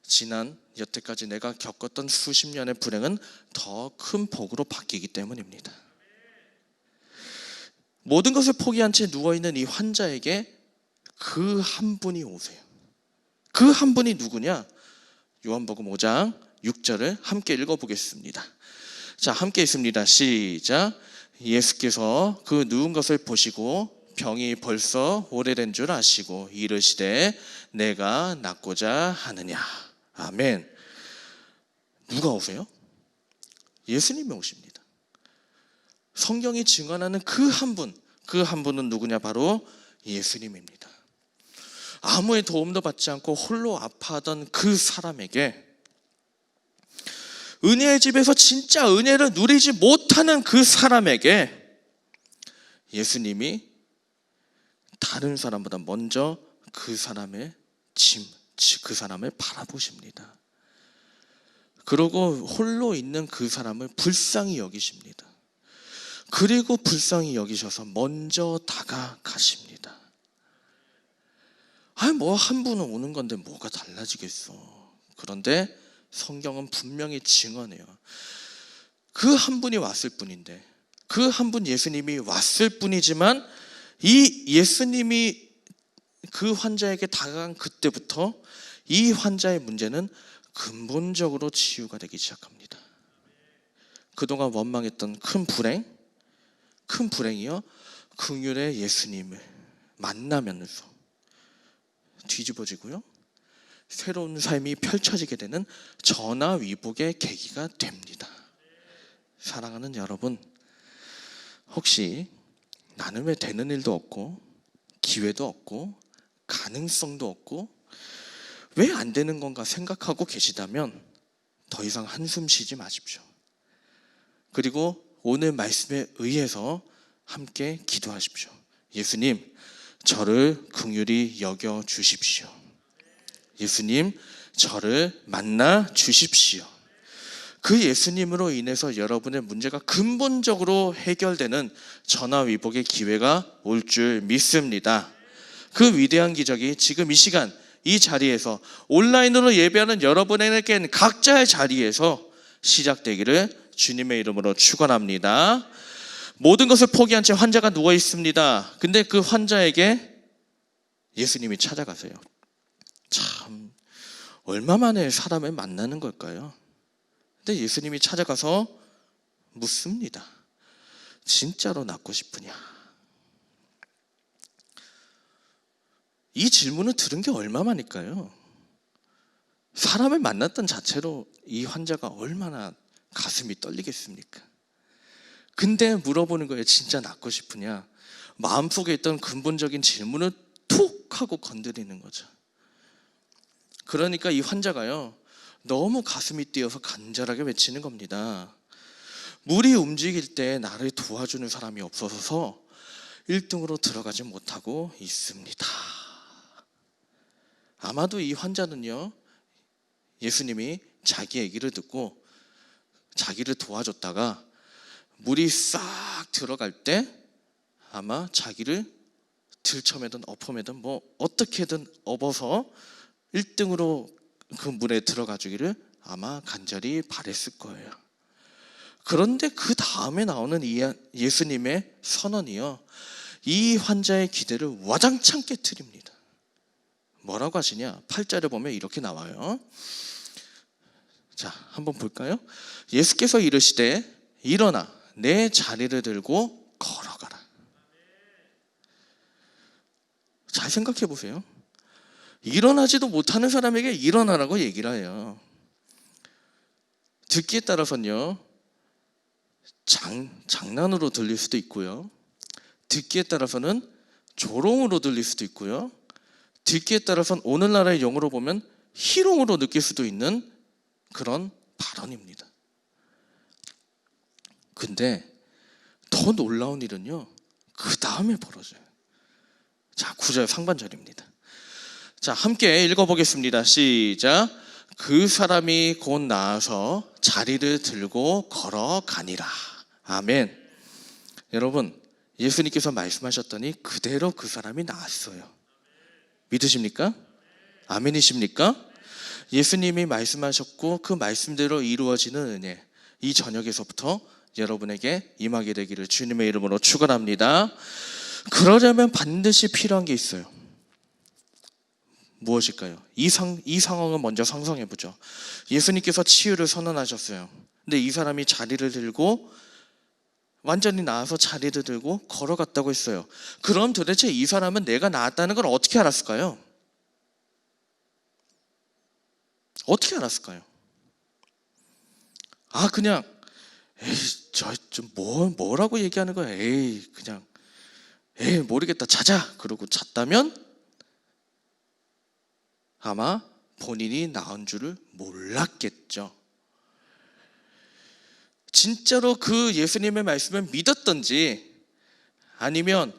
지난 여태까지 내가 겪었던 수십 년의 불행은 더 큰 복으로 바뀌기 때문입니다. 모든 것을 포기한 채 누워있는 이 환자에게 그 한 분이 오세요. 그 한 분이 누구냐? 요한복음 5장 6절을 함께 읽어보겠습니다. 자, 함께 읽습니다. 시작. 예수께서 그 누운 것을 보시고 병이 벌써 오래된 줄 아시고 이르시되 내가 낫고자 하느냐. 아멘. 누가 오세요? 예수님이 오십니다. 성경이 증언하는 그 한 분, 그 한 분은 누구냐? 바로 예수님입니다. 아무의 도움도 받지 않고 홀로 아파하던 그 사람에게, 은혜의 집에서 진짜 은혜를 누리지 못하는 그 사람에게 예수님이 다른 사람보다 먼저 그 사람의 그 사람을 바라보십니다. 그리고 홀로 있는 그 사람을 불쌍히 여기십니다. 그리고 불쌍히 여기셔서 먼저 다가가십니다. 뭐 한 분은 오는 건데 뭐가 달라지겠어. 그런데 성경은 분명히 증언해요. 그 한 분이 왔을 뿐인데, 그 한 분 예수님이 왔을 뿐이지만, 이 예수님이 그 환자에게 다가간 그때부터 이 환자의 문제는 근본적으로 치유가 되기 시작합니다. 그동안 원망했던 큰 불행이요, 긍휼의 예수님을 만나면서 뒤집어지고요, 새로운 삶이 펼쳐지게 되는 전화위복의 계기가 됩니다. 사랑하는 여러분, 혹시 나는 왜 되는 일도 없고 기회도 없고 가능성도 없고 왜 안 되는 건가 생각하고 계시다면 더 이상 한숨 쉬지 마십시오. 그리고 오늘 말씀에 의해서 함께 기도하십시오. 예수님, 저를 긍휼히 여겨 주십시오. 예수님, 저를 만나 주십시오. 그 예수님으로 인해서 여러분의 문제가 근본적으로 해결되는 전화위복의 기회가 올 줄 믿습니다. 그 위대한 기적이 지금 이 시간 이 자리에서 온라인으로 예배하는 여러분에겐 각자의 자리에서 시작되기를 주님의 이름으로 축원합니다. 모든 것을 포기한 채 환자가 누워 있습니다. 근데 그 환자에게 예수님이 찾아가세요. 참, 얼마 만에 사람을 만나는 걸까요? 근데 예수님이 찾아가서 묻습니다. 진짜로 낫고 싶으냐? 이 질문을 들은 게 얼마만일까요? 사람을 만났던 자체로 이 환자가 얼마나 가슴이 떨리겠습니까? 근데 물어보는 거예요. 진짜 낫고 싶으냐? 마음속에 있던 근본적인 질문을 툭 하고 건드리는 거죠. 그러니까 이 환자가요, 너무 가슴이 뛰어서 간절하게 외치는 겁니다. 물이 움직일 때 나를 도와주는 사람이 없어서 1등으로 들어가지 못하고 있습니다. 아마도 이 환자는요, 예수님이 자기 얘기를 듣고 자기를 도와줬다가 물이 싹 들어갈 때 아마 자기를 들쳐매든 엎어매든 뭐 어떻게든 업어서 1등으로 그 물에 들어가 주기를 아마 간절히 바랬을 거예요. 그런데 그 다음에 나오는 이 예수님의 선언이요, 이 환자의 기대를 와장창 깨트립니다. 뭐라고 하시냐? 8절에 보면 이렇게 나와요. 자, 한번 볼까요? 예수께서 이르시되 일어나 내 자리를 들고 걸어가라. 잘 생각해 보세요. 일어나지도 못하는 사람에게 일어나라고 얘기를 해요. 듣기에 따라서는요, 장난으로 들릴 수도 있고요, 듣기에 따라서는 조롱으로 들릴 수도 있고요, 듣기에 따라서는 오늘날의 용어로 보면 희롱으로 느낄 수도 있는 그런 발언입니다. 근데 더 놀라운 일은요, 그 다음에 벌어져요. 자, 9절 상반절입니다. 자, 함께 읽어보겠습니다. 시작. 그 사람이 곧 나아서 자리를 들고 걸어가니라. 아멘. 여러분, 예수님께서 말씀하셨더니 그대로 그 사람이 나았어요. 믿으십니까? 아멘이십니까? 예수님이 말씀하셨고 그 말씀대로 이루어지는 은혜, 이 저녁에서부터 여러분에게 임하게 되기를 주님의 이름으로 축원합니다. 그러려면 반드시 필요한 게 있어요. 무엇일까요? 이 상황을 먼저 상상해 보죠. 예수님께서 치유를 선언하셨어요. 근데 이 사람이 자리를 들고 완전히 나아서 자리를 들고 걸어갔다고 했어요. 그럼 도대체 이 사람은 내가 나았다는 걸 어떻게 알았을까요? 어떻게 알았을까요? 그냥 뭐라고 얘기하는 거야? 그냥 모르겠다, 자자. 그러고 잤다면 아마 본인이 낳은 줄을 몰랐겠죠. 진짜로 그 예수님의 말씀을 믿었던지 아니면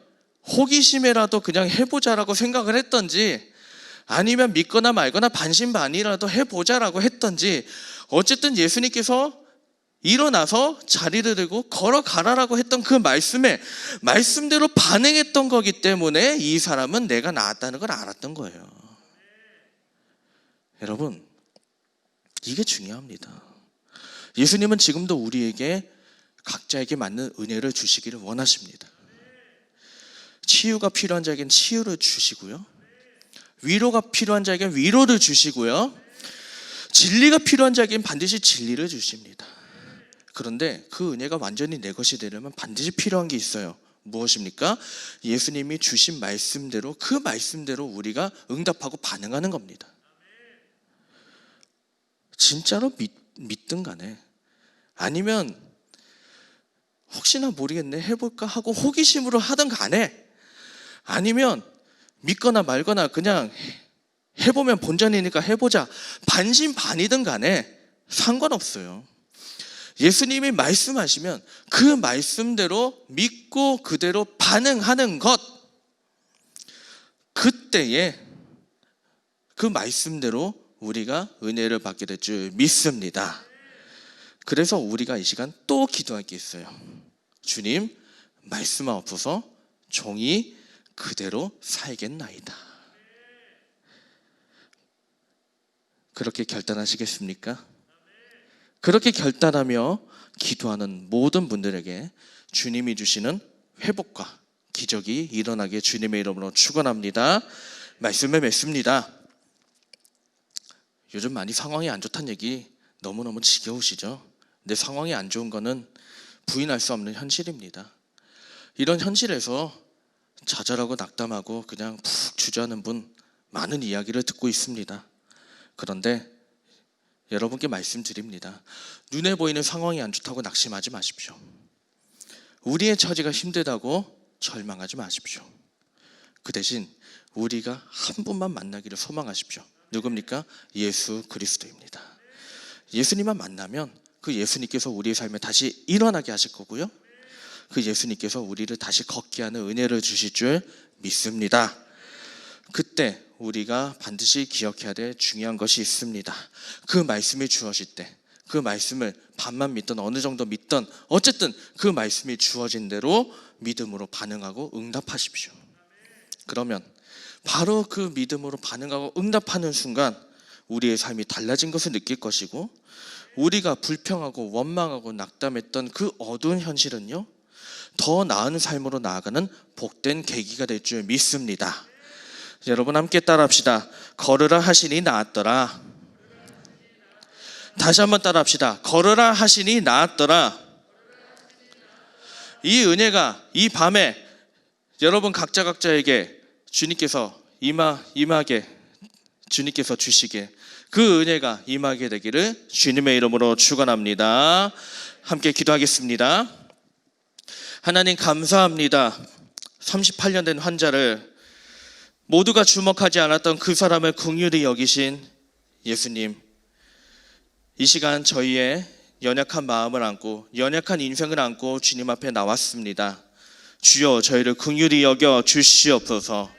호기심에라도 그냥 해보자라고 생각을 했던지 아니면 믿거나 말거나 반신반의라도 해보자라고 했던지 어쨌든 예수님께서 일어나서 자리를 들고 걸어가라라고 했던 그 말씀대로 반응했던 거기 때문에 이 사람은 내가 나았다는 걸 알았던 거예요. 여러분, 이게 중요합니다. 예수님은 지금도 우리에게 각자에게 맞는 은혜를 주시기를 원하십니다. 치유가 필요한 자에게는 치유를 주시고요, 위로가 필요한 자에게는 위로를 주시고요, 진리가 필요한 자에게는 반드시 진리를 주십니다. 그런데 그 은혜가 완전히 내 것이 되려면 반드시 필요한 게 있어요. 무엇입니까? 예수님이 주신 말씀대로 그 말씀대로 우리가 응답하고 반응하는 겁니다. 진짜로 믿든 간에 아니면 혹시나 모르겠네 해볼까 하고 호기심으로 하든 간에 아니면 믿거나 말거나 그냥 해보면 본전이니까 해보자 반신반의든 간에 상관없어요. 예수님이 말씀하시면 그 말씀대로 믿고 그대로 반응하는 것, 그때에 그 말씀대로 우리가 은혜를 받게 될 줄 믿습니다. 그래서 우리가 이 시간 또 기도할 게 있어요. 주님, 말씀하옵소서. 종이 그대로 살겠나이다. 그렇게 결단하시겠습니까? 그렇게 결단하며 기도하는 모든 분들에게 주님이 주시는 회복과 기적이 일어나게 주님의 이름으로 축원합니다. 말씀을 맺습니다. 요즘 많이 상황이 안 좋다는 얘기 너무너무 지겨우시죠? 근데 상황이 안 좋은 거는 부인할 수 없는 현실입니다. 이런 현실에서 좌절하고 낙담하고 그냥 푹 주저하는 분 많은 이야기를 듣고 있습니다. 그런데 여러분께 말씀드립니다. 눈에 보이는 상황이 안 좋다고 낙심하지 마십시오. 우리의 처지가 힘들다고 절망하지 마십시오. 그 대신 우리가 한 분만 만나기를 소망하십시오. 누굽니까? 예수 그리스도입니다. 예수님만 만나면 그 예수님께서 우리의 삶에 다시 일어나게 하실 거고요, 그 예수님께서 우리를 다시 걷게 하는 은혜를 주실 줄 믿습니다. 그때 우리가 반드시 기억해야 될 중요한 것이 있습니다. 그 말씀이 주어질 때 그 말씀을 반만 믿던 어느 정도 믿던 어쨌든 그 말씀이 주어진 대로 믿음으로 반응하고 응답하십시오. 그러면 바로 그 믿음으로 반응하고 응답하는 순간 우리의 삶이 달라진 것을 느낄 것이고, 우리가 불평하고 원망하고 낙담했던 그 어두운 현실은요, 더 나은 삶으로 나아가는 복된 계기가 될 줄 믿습니다. 여러분 함께 따라합시다. 걸으라 하시니 나았더라. 다시 한번 따라합시다. 걸으라 하시니 나았더라. 이 은혜가 이 밤에 여러분 각자에게 주님께서 임하게 주님께서 주시게 그 은혜가 임하게 되기를 주님의 이름으로 축원합니다. 함께 기도하겠습니다. 하나님 감사합니다. 38년 된 환자를 모두가 주목하지 않았던 그 사람을 긍휼히 여기신 예수님, 이 시간 저희의 연약한 마음을 안고 연약한 인생을 안고 주님 앞에 나왔습니다. 주여 저희를 긍휼히 여겨 주시옵소서.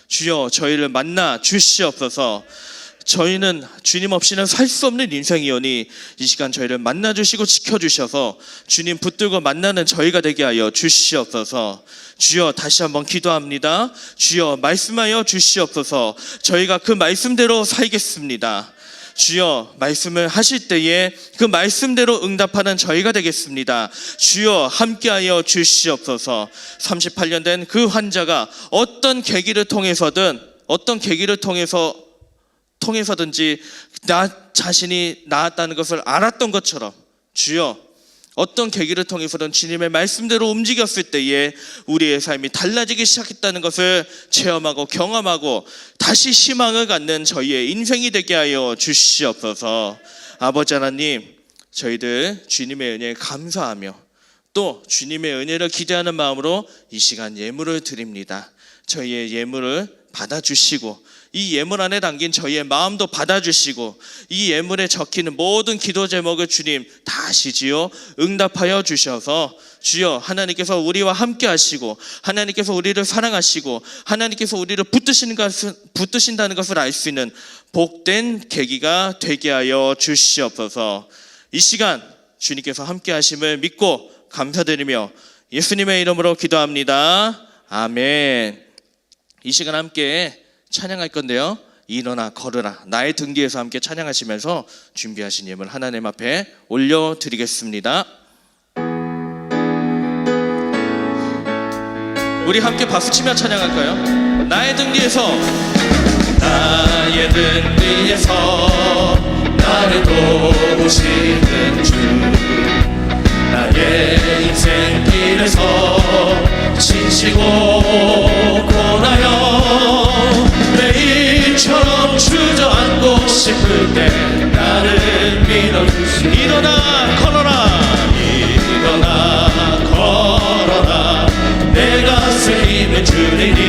주여 저희를 만나 주시옵소서. 저희는 주님 없이는 살 수 없는 인생이오니 이 시간 저희를 만나주시고 지켜주셔서 주님 붙들고 만나는 저희가 되게 하여 주시옵소서. 주여 다시 한번 기도합니다. 주여 말씀하여 주시옵소서. 저희가 그 말씀대로 살겠습니다. 주여 말씀을 하실 때에 그 말씀대로 응답하는 저희가 되겠습니다. 주여 함께하여 주시옵소서. 38년 된 그 환자가 어떤 계기를 통해서든지 나 자신이 나았다는 것을 알았던 것처럼 주여 어떤 계기를 통해서든 주님의 말씀대로 움직였을 때에 우리의 삶이 달라지기 시작했다는 것을 체험하고 경험하고 다시 희망을 갖는 저희의 인생이 되게 하여 주시옵소서. 아버지 하나님, 저희들 주님의 은혜에 감사하며 또 주님의 은혜를 기대하는 마음으로 이 시간 예물을 드립니다. 저희의 예물을 받아주시고 이 예물 안에 담긴 저희의 마음도 받아주시고 이 예물에 적히는 모든 기도 제목을 주님 다 아시지요? 응답하여 주셔서 주여 하나님께서 우리와 함께 하시고 하나님께서 우리를 사랑하시고 하나님께서 우리를 붙드신다는 것을 알 수 있는 복된 계기가 되게 하여 주시옵소서. 이 시간 주님께서 함께 하심을 믿고 감사드리며 예수님의 이름으로 기도합니다. 아멘. 이 시간 함께 찬양할 건데요, 일어나 걸으라 나의 등 뒤에서 함께 찬양하시면서 준비하신 예물 하나님 앞에 올려드리겠습니다. 우리 함께 박수치며 찬양할까요? 나의 등 뒤에서, 나의 등 뒤에서 나를 도우시는 주, 나의 인생길에서 지치고 고나여 매일처럼 주저앉고 싶을 때 나를 밀어주시. 일어나 걸어라, 일어나 걸어라 내가 쓰임을 주리니.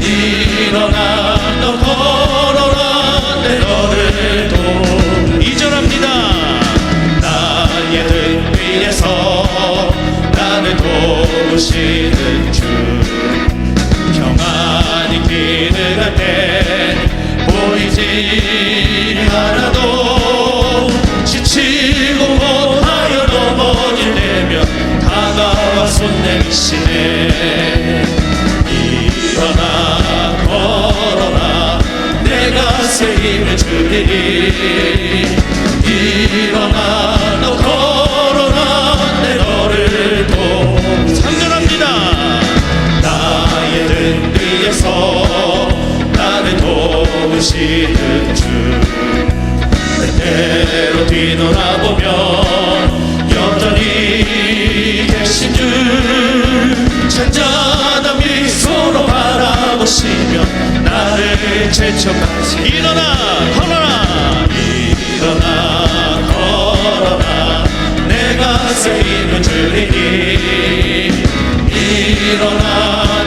일어나 너 걸어라 내 너를 도. 2절합니다. 나의 등 위에서 나를 도우시는 주, 평안히 길을 갈 때 보이지 않아도 지치고 못하여 넘어질 때면 다가와 손 내미시네. 일어나 걸어라 내가 새 힘을 주리니. 일어나 너 걸어라 내 너를 도. 3절합니다. 나의 등 뒤에서 나를 도우시는 주, 때때로 뒤돌아보면 여전히 계신 줄 잔잔한 미소로 바라보시며 나를 재촉하시. 일어나 걸어라, 일어나 걸어라 내가 새 힘을 주리니. 일어나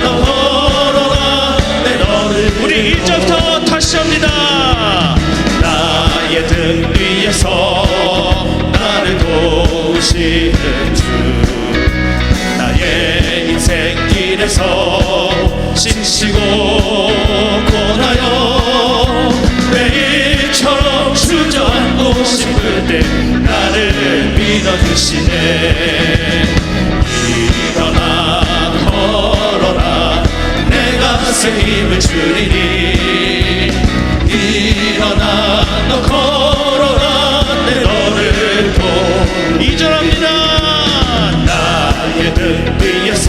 너 걸어라 내 너를. 우리 1절부터 다시 합니다. 나의 등 위에서 나를 도우시는 주, 나의 인생길에서 지치고 고나여 매일처럼 주저앉고 싶을 때 나를 믿어주시네. 일어나 걸어라 내가 새 힘을 주리니. 일어나 너 걸어라 내 너를 도. 2절합니다. 나의 등 위에서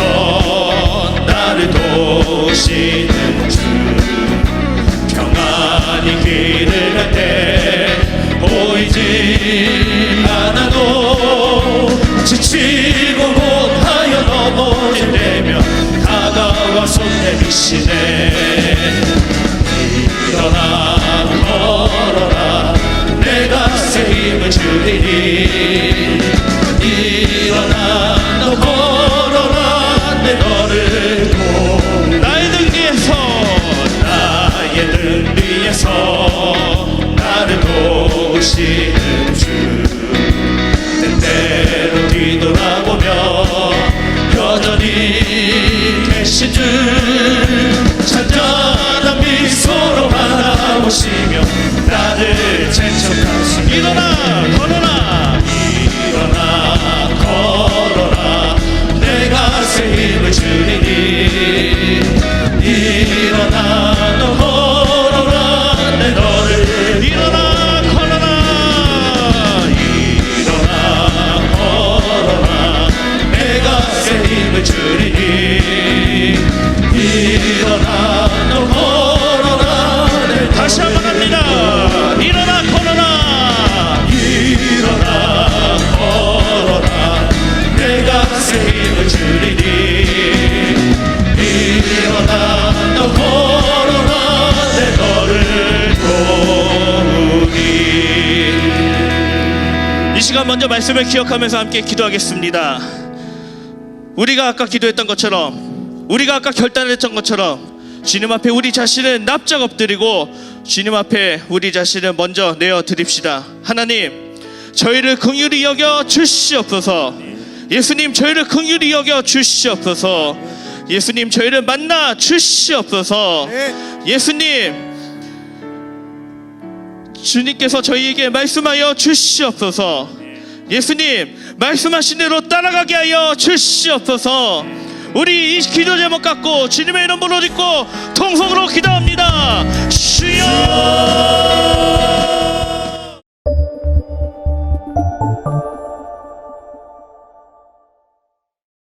나를 도우시는 주, 평안히 길을 갈 때 보이지 않아도 지치고 못하여 넘어질 때면 다가와 손 내미시네. 일어나 걸어라 내가 새 힘을 주리니. 일어나 너 걸어라 내 너를 도. 나의 등 뒤에서, 나의 등 위에서 나를 도우시는 주, 때때로 뒤돌아보며 여전히 계신 줄 잔잔한 미소로 바라보시며 나를 재촉하시. 일어나 걸어라, 일어나 걸어라 내가 새 힘을 주리니. 일어나 너 걸어라 내 너를. 일어나 걸어라, 일어나 걸어라 내가 새 힘을 주리니. 일어나 너 걸어라 내. 다시 한번 합니다. 일어나 걸어라, 일어나 걸어라 내가 새 힘을 주리니. 일어나 너 걸어라 내 너를 도우니. 이 시간 먼저 말씀을 기억하면서 함께 기도하겠습니다. 우리가 아까 기도했던 것처럼, 우리가 아까 결단했던 것처럼 주님 앞에 우리 자신을 납작 엎드리고 주님 앞에 우리 자신을 먼저 내어 드립시다. 하나님, 저희를 긍휼히 여겨 주시옵소서. 예수님, 저희를 긍휼히 여겨 주시옵소서. 예수님, 저희를 만나 주시옵소서. 예수님, 주님께서 저희에게 말씀하여 주시옵소서. 예수님, 말씀하신 대로 따라가게 하여 주시옵소서. 우리 이 기도 제목 갖고 주님의 이름 부르짖고 통성으로 기도합니다.